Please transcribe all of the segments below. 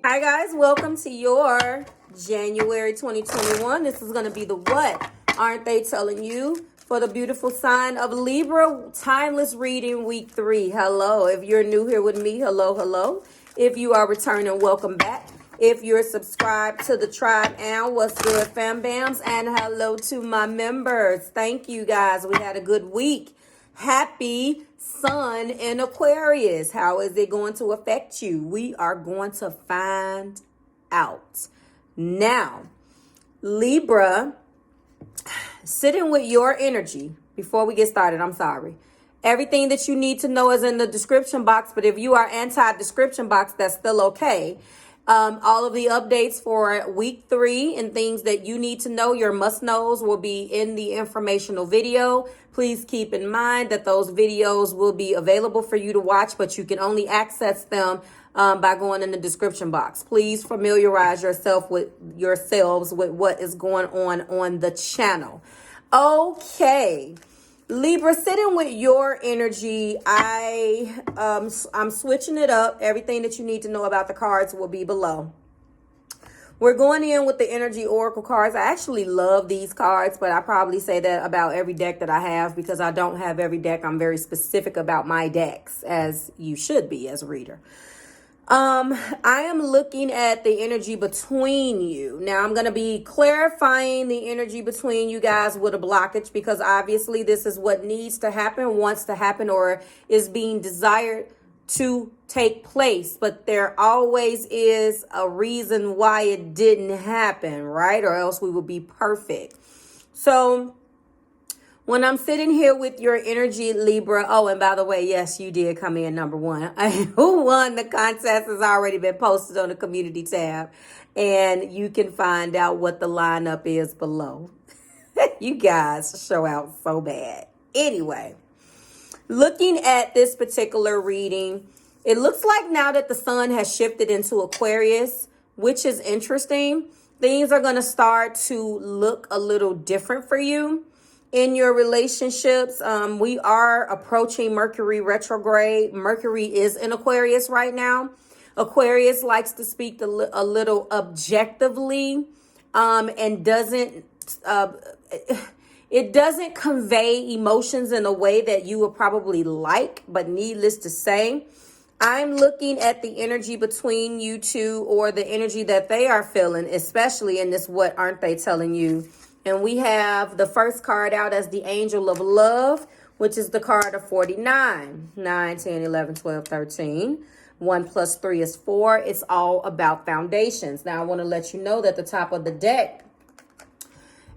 Hi guys, welcome to your January 2021. This is going to be the What Aren't They Telling You for the beautiful sign of Libra, timeless reading week 3. Hello. If you're new here with me, hello, hello. If you are returning, welcome back. If you're subscribed to the tribe, and what's good, fam bams, and hello to my members. Thank you guys. We had a good week. Happy Sun in Aquarius. How is it going to affect you? We are going to find out. Now, Libra, sitting with your energy, before we get started, I'm sorry. Everything that you need to know is in the description box, but if you are anti-description box, that's still okay. All of the updates for week 3 and things that you need to know, your must-knows, will be in the informational video. Please keep in mind that those videos will be available for you to watch, but you can only access them by going in the description box. Please familiarize yourselves with what is going on the channel. Okay. Libra, sitting with your energy, I'm switching it up. Everything that you need to know about the cards will be below. We're going in with the Energy Oracle cards. I actually love these cards, but I probably say that about every deck that I have because I don't have every deck. I'm very specific about my decks, as you should be as a reader. I am looking at the energy between you. Now, I'm going to be clarifying the energy between you guys with a blockage because obviously this is what needs to happen, wants to happen, or is being desired to take place. But there always is a reason why it didn't happen, right? Or else we would be perfect. So when I'm sitting here with your energy, Libra, oh, and by the way, yes, you did come in number 1. Who won the contest has already been posted on the community tab, and you can find out what the lineup is below. You guys show out so bad. Anyway, looking at this particular reading, it looks like now that the sun has shifted into Aquarius, which is interesting, things are going to start to look a little different for you. In your relationships, we are approaching Mercury retrograde. Mercury is in Aquarius right now. Aquarius likes to speak a little objectively, and doesn't convey emotions in a way that you would probably like. But needless to say, I'm looking at the energy between you two, or the energy that they are feeling, especially in this What Aren't They Telling You? And we have the first card out as the Angel of Love, which is the card of 49. 9, 10, 11, 12, 13. 1 plus 3 is 4. It's all about foundations. Now, I want to let you know that the top of the deck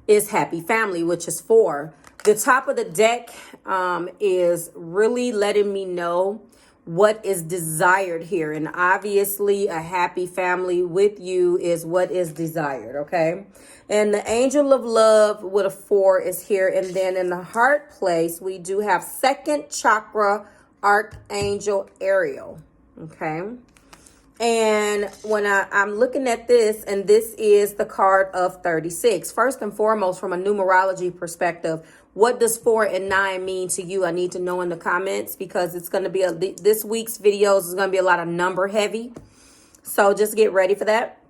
is Happy Family, which is 4. The top of the deck is really letting me know what is desired here. And obviously, a happy family with you is what is desired, okay? And the Angel of Love with a 4 is here. And then in the heart place, we do have second chakra Archangel Ariel, okay? And when I'm looking at this, and this is the card of 36. First and foremost, from a numerology perspective, what does 4 and 9 mean to you? I need to know in the comments, because it's going to be this week's videos is going to be a lot of number heavy. So just get ready for that.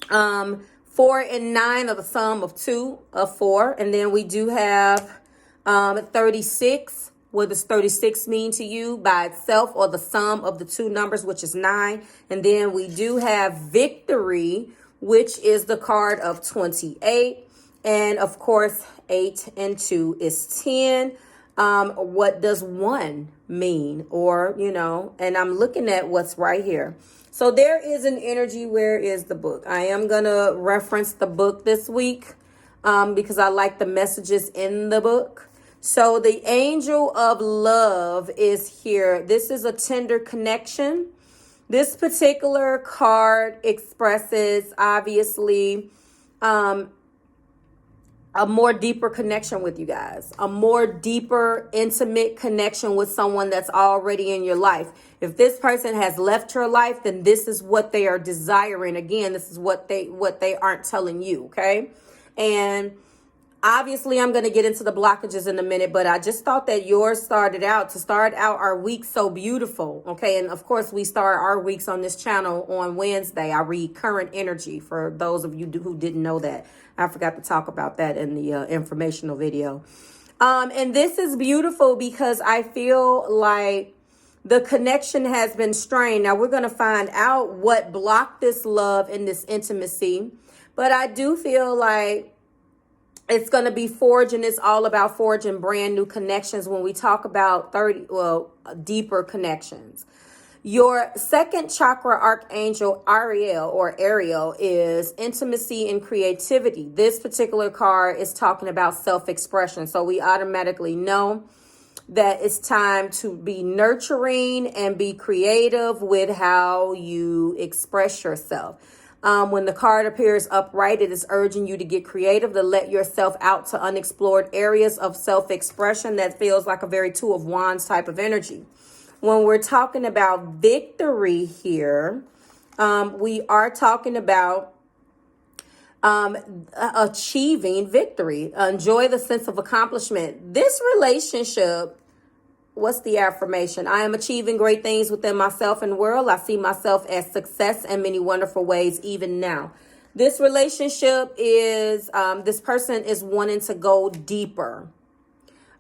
4 and 9 are the sum of 2 of 4. And then we do have 36. What does 36 mean to you by itself, or the sum of the two numbers, which is 9? And then we do have Victory, which is the card of 28. And of course, 8 and 2 is 10. What does 1 mean? Or, and I'm looking at what's right here. So there is an energy. Where is the book? I am going to reference the book this week because I like the messages in the book. So the Angel of Love is here. This is a tender connection. This particular card expresses, obviously, a more deeper connection with you guys, a more deeper, intimate connection with someone that's already in your life. If this person has left your life, then this is what they are desiring. Again, this is what they aren't telling you, okay? And Obviously, I'm going to get into the blockages in a minute, but I just thought that yours start out our week so beautiful. Okay. And of course, we start our weeks on this channel on Wednesday. I read current energy for those of you who didn't know that. I forgot to talk about that in the informational video. And this is beautiful because I feel like the connection has been strained. Now, we're going to find out what blocked this love and this intimacy. But I do feel like it's going to be forging. It's all about forging brand new connections when we talk about deeper connections. Your second chakra archangel, Ariel, is intimacy and creativity. This particular card is talking about self-expression. So we automatically know that it's time to be nurturing and be creative with how you express yourself. When the card appears upright, it is urging you to get creative, to let yourself out to unexplored areas of self-expression. That feels like a very Two of Wands type of energy. When we're talking about victory here, we are talking about achieving victory. Enjoy the sense of accomplishment. This relationship, what's the affirmation? I am achieving great things within myself and world. I see myself as success in many wonderful ways, even now. This relationship is, this person is wanting to go deeper.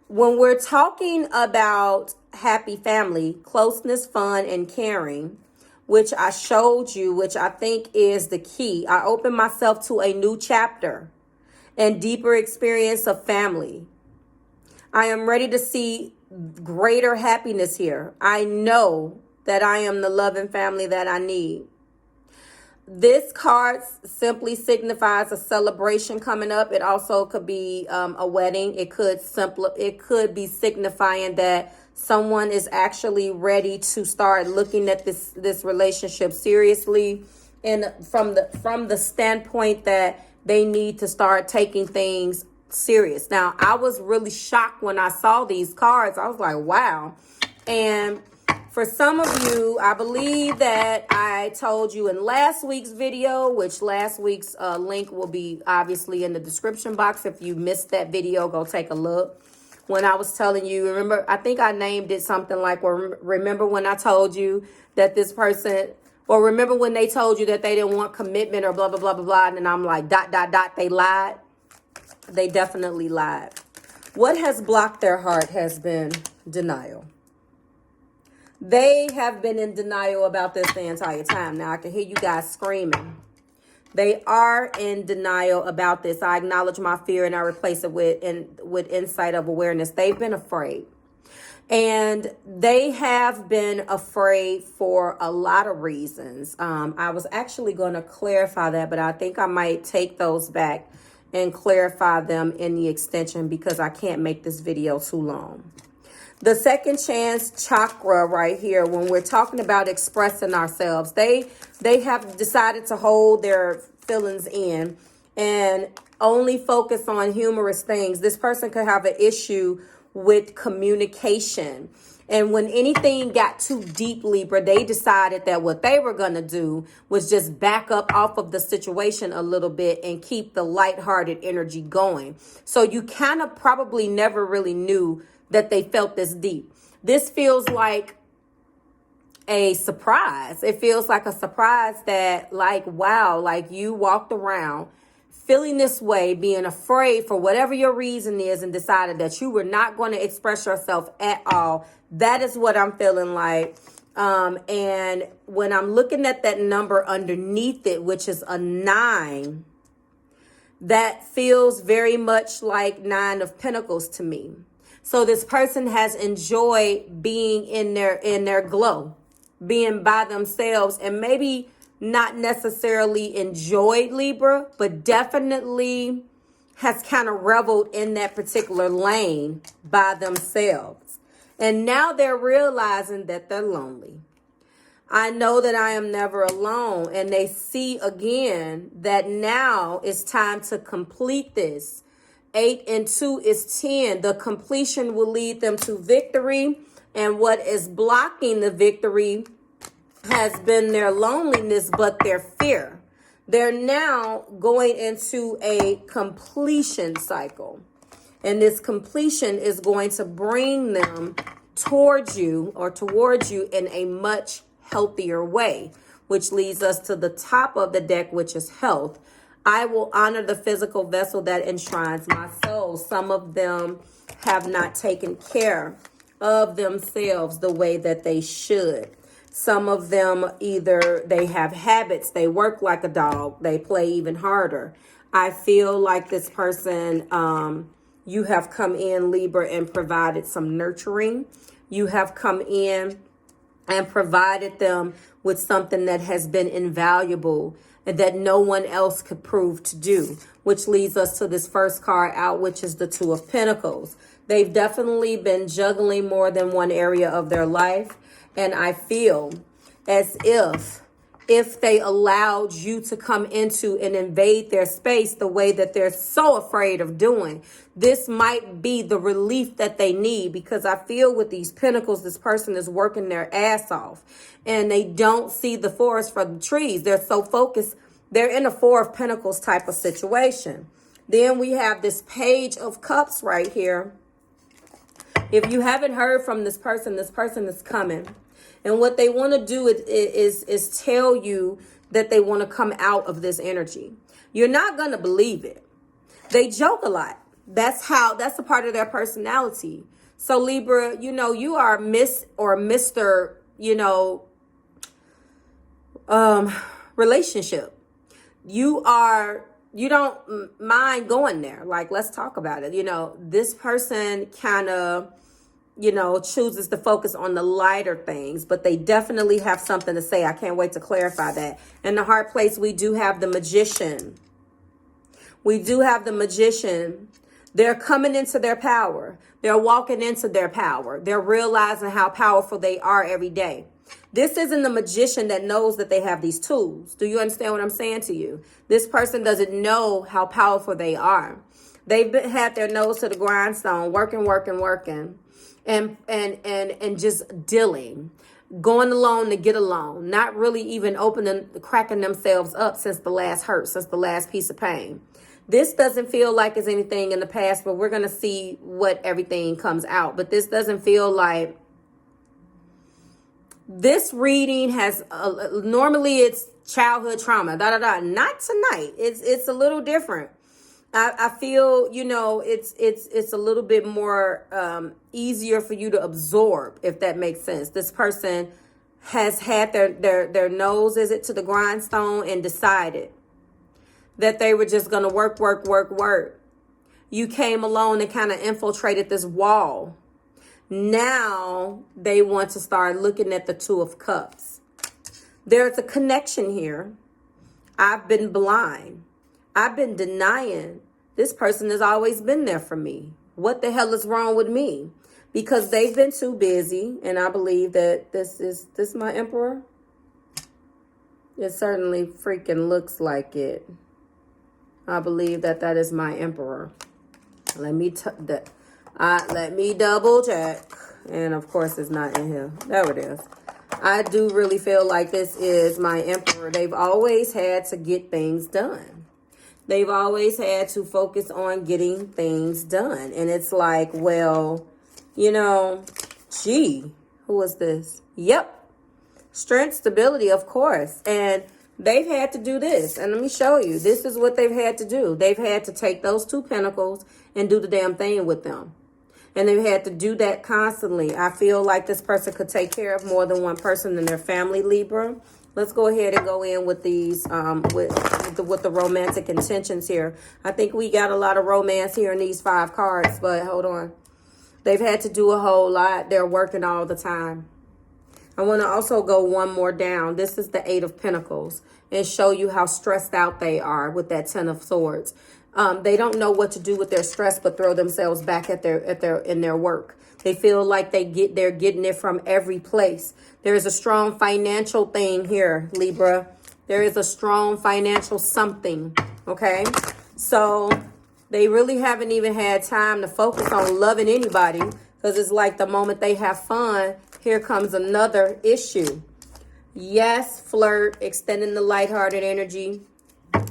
When we're talking about happy family, closeness, fun, and caring, which I showed you, which I think is the key. I open myself to a new chapter and deeper experience of family. I am ready to see greater happiness here. I know that I am the love and family that I need. This card simply signifies a celebration coming up. It also could be a wedding. It could be signifying that someone is actually ready to start looking at this relationship seriously, and from the standpoint that they need to start taking things serious. Now, I was really shocked when I saw these cards. I was like, wow. And for some of you, I believe that I told you in last week's video, which last week's link will be obviously in the description box. If you missed that video, go take a look. When I was telling you, remember, I think I named it something like, well, remember when I told you that this person, or remember when they told you that they didn't want commitment or blah, blah, blah, blah, blah. And then I'm like, ... they lied. They definitely lied. What has blocked their heart has been denial. They have been in denial about this the entire time. Now, I can hear you guys screaming. They are in denial about this. I acknowledge my fear and I replace it with insight of awareness. They've been afraid. And they have been afraid for a lot of reasons. I was actually going to clarify that, but I think I might take those back and clarify them in the extension because I can't make this video too long. The second chance chakra right here, when we're talking about expressing ourselves, they have decided to hold their feelings in and only focus on humorous things. This person could have an issue with communication. And when anything got too deep, Libra, they decided that what they were going to do was just back up off of the situation a little bit and keep the lighthearted energy going. So you kind of probably never really knew that they felt this deep. This feels like a surprise. It feels like a surprise that, like, wow, like you walked around feeling this way, being afraid for whatever your reason is, and decided that you were not going to express yourself at all. That is what I'm feeling like. And when I'm looking at that number underneath it, which is a 9, that feels very much like 9 of Pentacles to me. So this person has enjoyed being in their glow, being by themselves, and maybe not necessarily enjoyed Libra, but definitely has kind of reveled in that particular lane by themselves. And now they're realizing that they're lonely. I know that I am never alone. And they see again that now it's time to complete this. 8 and 2 is 10. The completion will lead them to victory. And what is blocking the victory has been their loneliness, but their fear. They're now going into a completion cycle. And this completion is going to bring them towards you in a much healthier way, which leads us to the top of the deck, which is health. I will honor the physical vessel that enshrines my soul. Some of them have not taken care of themselves the way that they should. Some of them, either they have habits, they work like a dog, they play even harder. I feel like this person, you have come in, Libra, and provided some nurturing. You have come in and provided them with something that has been invaluable and that no one else could prove to do, which leads us to this first card out, which is the Two of Pentacles. They've definitely been juggling more than one area of their life. And I feel as if they allowed you to come into and invade their space the way that they're so afraid of doing, this might be the relief that they need, because I feel with these pentacles, this person is working their ass off and they don't see the forest for the trees. They're so focused. They're in a Four of Pentacles type of situation. Then we have this Page of Cups right here. If you haven't heard from this person is coming. And what they want to do is tell you that they want to come out of this energy. You're not going to believe it. They joke a lot. That's a part of their personality. So Libra, you are Miss or Mr., relationship. You don't mind going there. Like, let's talk about it. This person kind of, chooses to focus on the lighter things, but they definitely have something to say. I can't wait to clarify that. In the heart place, we do have the Magician. They're coming into their power. They're walking into their power. They're realizing how powerful they are every day. This isn't the magician that knows that they have these tools. Do you understand what I'm saying to you? This person doesn't know how powerful they are. They've had their nose to the grindstone, working, and just dealing, going alone to get along, not really even cracking themselves up since the last hurt, since the last piece of pain. This doesn't feel like it's anything in the past, but we're going to see what everything comes out. But this doesn't feel like this reading has, normally it's childhood trauma, Not tonight. It's a little different. I feel, it's a little bit more easier for you to absorb, if that makes sense. This person has had their nose, to the grindstone and decided that they were just going to work. You came along and kind of infiltrated this wall. Now they want to start looking at the Two of Cups. There's a connection here. I've been blind. I've been denying. This person has always been there for me. What the hell is wrong with me? Because they've been too busy. And I believe that this my Emperor? It certainly freaking looks like it. I believe that is my Emperor. Let me double check. And of course it's not in here. There it is. I do really feel like this is my Emperor. They've always had to get things done. They've always had to focus on getting things done. And it's like, well, gee, who is this? Yep. Strength, stability, of course. And they've had to do this. And let me show you. This is what they've had to do. They've had to take those two pentacles and do the damn thing with them. And they've had to do that constantly. I feel like this person could take care of more than one person in their family, Libra. Let's go ahead and go in with these, with the romantic intentions here. I think we got a lot of romance here in these 5 cards, but hold on. They've had to do a whole lot. They're working all the time. I want to also go one more down. This is the 8 of Pentacles and show you how stressed out they are with that 10 of Swords. They don't know what to do with their stress, but throw themselves back in their work. They feel like they're getting it from every place. There is a strong financial thing here, Libra. There is a strong financial something, okay? So they really haven't even had time to focus on loving anybody, because it's like the moment they have fun, here comes another issue. Yes, flirt, extending the lighthearted energy.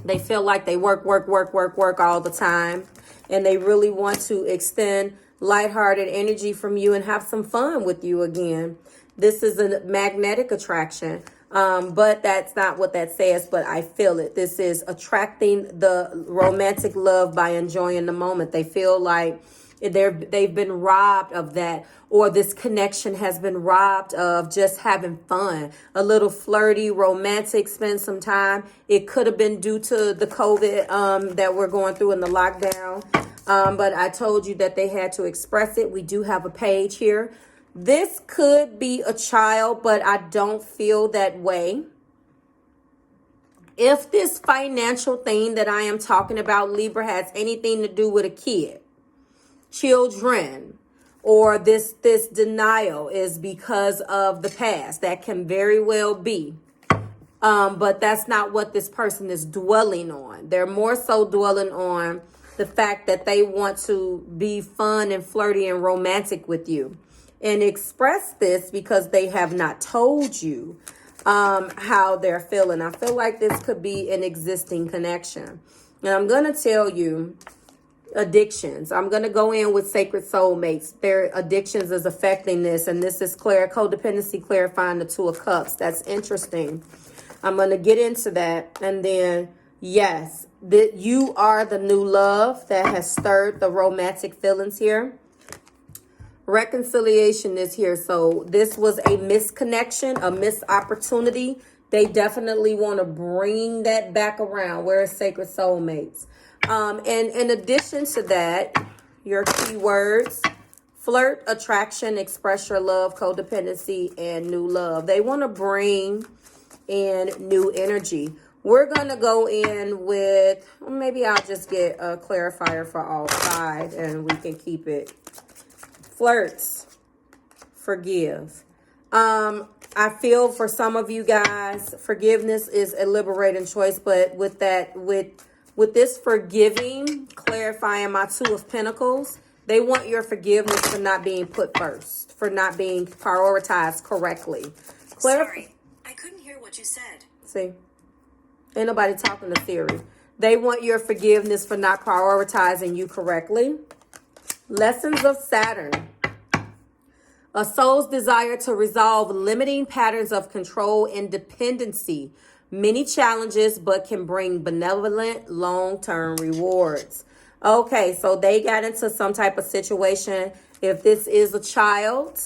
They feel like they work all the time. And they really want to extend lighthearted energy from you and have some fun with you again. This is a magnetic attraction. But that's not what that says, but I feel it. This is attracting the romantic love by enjoying the moment. They feel like they've been robbed of that, or this connection has been robbed of just having fun, a little flirty, romantic, spend some time. It could have been due to the COVID that we're going through in the lockdown. But I told you that they had to express it. We do have a page here. This could be a child, but I don't feel that way. If this financial thing that I am talking about, Libra, has anything to do with a kid, children, or this denial is because of the past, that can very well be. But that's not what this person is dwelling on. They're more so dwelling on the fact that they want to be fun and flirty and romantic with you, and express this because they have not told you how they're feeling. I feel like this could be an existing connection. And I'm going to tell you addictions. I'm going to go in with sacred soulmates. Their addictions is affecting this. And this is codependency clarifying the Two of Cups. That's interesting. I'm going to get into that. And then, yes, that you are the new love that has stirred the romantic feelings here. Reconciliation is here. So this was a misconnection, a missed opportunity. They definitely want to bring that back around. Where is sacred soulmates? And in addition to that, your keywords: flirt, attraction, express your love, codependency, and new love. They want to bring in new energy. We're going to go in with, maybe I'll just get a clarifier for all five and we can keep it. Flirts, forgive. I feel for some of you guys, forgiveness is a liberating choice, but with that, with this forgiving, clarifying my Two of Pentacles, they want your forgiveness for not being put first, for not being prioritized correctly. Sorry, I couldn't hear what you said. See, ain't nobody talking to Siri. They want your forgiveness for not prioritizing you correctly. Lessons of Saturn. A soul's desire to resolve limiting patterns of control and dependency. Many challenges, but can bring benevolent long-term rewards. Okay, so they got into some type of situation. If this is a child,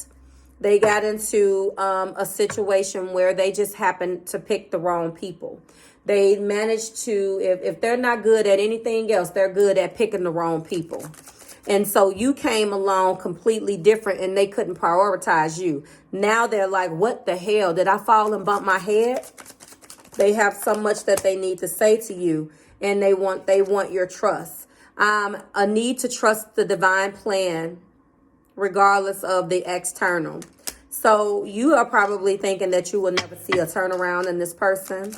they got into a situation where they just happened to pick the wrong people. They managed to, if they're not good at anything else, they're good at picking the wrong people. And so you came along completely different and they couldn't prioritize you. Now they're like, what the hell? Did I fall and bump my head? They have so much that they need to say to you, and they want your trust. A need to trust the divine plan regardless of the external. So you are probably thinking that you will never see a turnaround in this person.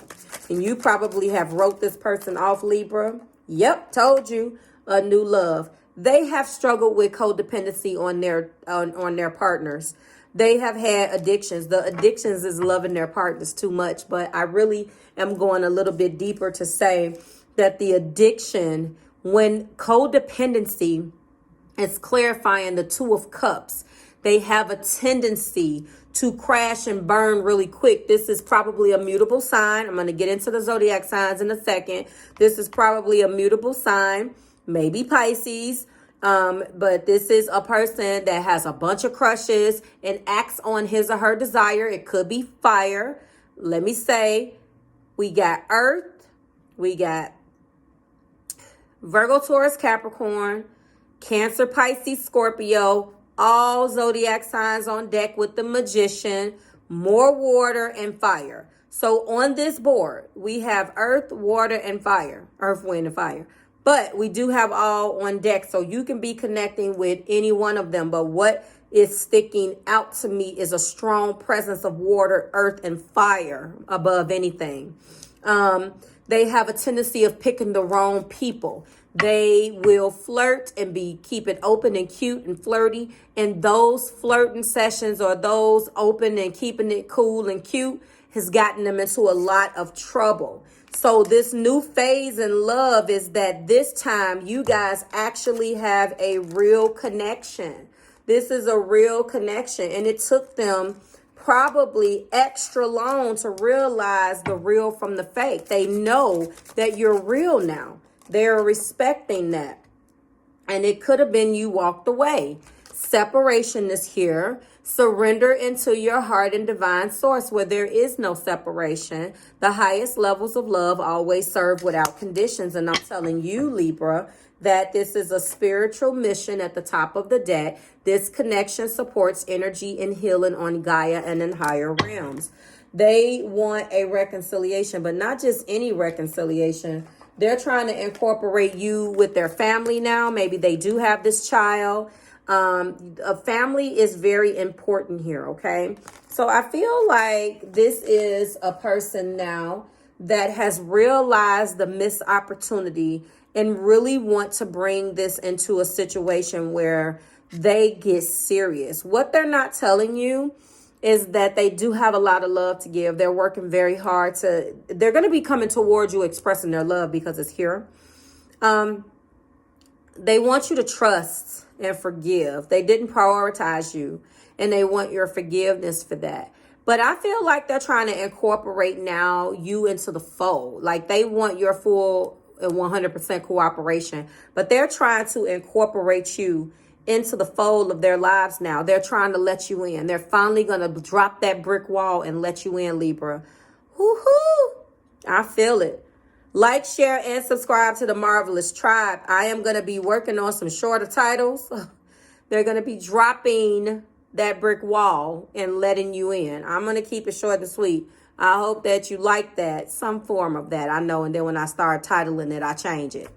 And you probably have wrote this person off, Libra. Yep, told you. A new love. They have struggled with codependency on their partners. They have had addictions. The addictions is loving their partners too much. But I really am going a little bit deeper to say that the addiction, when codependency is clarifying the Two of Cups, they have a tendency to crash and burn really quick. This is probably a mutable sign. I'm going to get into the zodiac signs in a second. This is probably a mutable sign. Maybe Pisces, but this is a person that has a bunch of crushes and acts on his or her desire. It could be fire. Let me say, we got Earth, we got Virgo, Taurus, Capricorn, Cancer, Pisces, Scorpio, all zodiac signs on deck with the Magician, more water and fire. So on this board, we have Earth, water, and fire. Earth, wind, and fire. But we do have all on deck, so you can be connecting with any one of them. But what is sticking out to me is a strong presence of water, earth, and fire above anything. They have a tendency of picking the wrong people. They will flirt and keep it open and cute and flirty. And those flirting sessions or those open and keeping it cool and cute has gotten them into a lot of trouble. So this new phase in love is that this time you guys actually have a real connection. This is a real connection, and it took them probably extra long to realize the real from the fake. They know that you're real now. They're respecting that. And it could have been you walked away. Separation is here. Surrender into your heart and divine source where there is no separation. The highest levels of love always serve without conditions. And I'm telling you, Libra, that this is a spiritual mission at the top of the deck. This connection supports energy and healing on Gaia and in higher realms. They want a reconciliation, but not just any reconciliation. They're trying to incorporate you with their family now. Maybe they do have this child. A family is very important here, okay? So I feel like this is a person now that has realized the missed opportunity and really want to bring this into a situation where they get serious. What they're not telling you is that they do have a lot of love to give. They're working very hard they're going to be coming towards you expressing their love because it's here. They want you to trust and forgive. They didn't prioritize you, and they want your forgiveness for that. But I feel like they're trying to incorporate now you into the fold. Like they want your full and 100% cooperation, but they're trying to incorporate you into the fold of their lives now. They're trying to let you in. They're finally going to drop that brick wall and let you in, Libra. Woohoo! I feel it. Like, share, and subscribe to the Marvelous Tribe. I am going to be working on some shorter titles. They're going to be dropping that brick wall and letting you in. I'm going to keep it short and sweet. I hope that you like that, some form of that. I know, and then when I start titling it, I change it.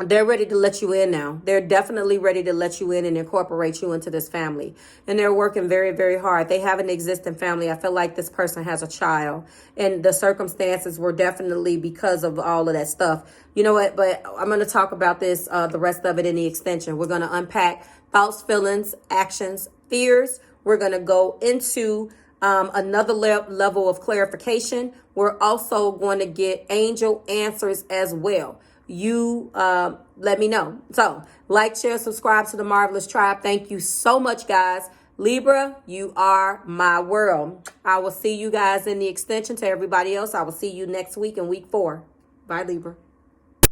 They're ready to let you in now. They're definitely ready to let you in and incorporate you into this family. And they're working very, very hard. They have an existing family. I feel like this person has a child. And the circumstances were definitely because of all of that stuff. You know what? But I'm going to talk about this, the rest of it in the extension. We're going to unpack thoughts, feelings, actions, fears. We're going to go into another level of clarification. We're also going to get angel answers as well. You let me know. So like, share, subscribe to the Marvelous Tribe. Thank you so much, guys. Libra, you are my world. I will see you guys in the extension. To everybody else, I will see you next week in week 4. Bye, Libra.